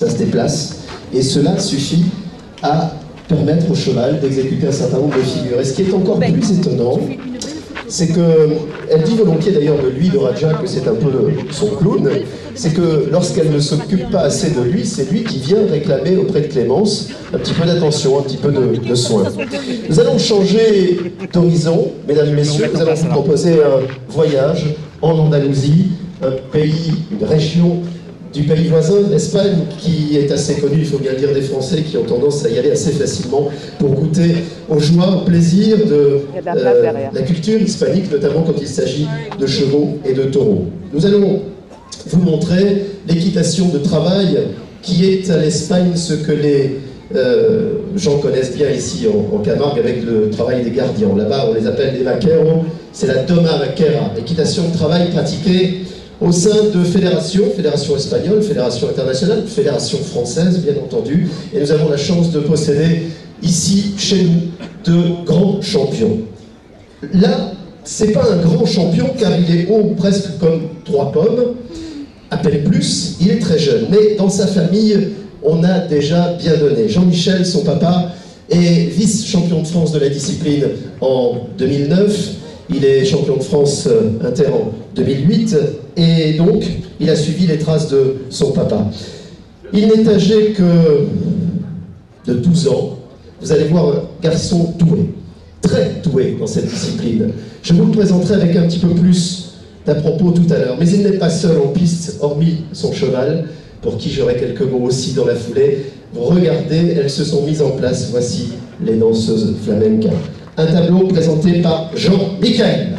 Ça se déplace, et cela suffit à permettre au cheval d'exécuter un certain nombre de figures. Et ce qui est encore plus étonnant, c'est qu'elle dit volontiers d'ailleurs de lui, de Raja, que c'est un peu son clown, c'est que lorsqu'elle ne s'occupe pas assez de lui, c'est lui qui vient réclamer auprès de Clémence un petit peu d'attention, un petit peu de soin. Nous allons changer d'horizon, mesdames et messieurs, nous allons vous proposer un voyage en Andalousie, un pays, une région du pays voisin, l'Espagne, qui est assez connu, il faut bien dire, des Français qui ont tendance à y aller assez facilement pour goûter aux joies, au plaisir de la culture hispanique, notamment quand il s'agit de chevaux et de taureaux. Nous allons vous montrer l'équitation de travail qui est à l'Espagne ce que les gens connaissent bien ici en Camargue avec le travail des gardiens. Là-bas, on les appelle les vaqueros, c'est la doma vaquera, équitation de travail pratiquée au sein de fédération espagnole, fédération internationale, fédération française, bien entendu. Et nous avons la chance de posséder ici, chez nous, de grands champions. Là, c'est pas un grand champion, car il est haut presque comme 3 pommes, à peine plus, il est très jeune. Mais dans sa famille, on a déjà bien donné. Jean-Michel, son papa, est vice-champion de France de la discipline en 2009. Il est champion de France inter en 2008 et donc il a suivi les traces de son papa. Il n'est âgé que de 12 ans. Vous allez voir un garçon doué, très doué dans cette discipline. Je vous le présenterai avec un petit peu plus d'à propos tout à l'heure. Mais il n'est pas seul en piste, hormis son cheval, pour qui j'aurai quelques mots aussi dans la foulée. Regardez, elles se sont mises en place. Voici les danseuses flamencas. Un tableau présenté par Jean Michael.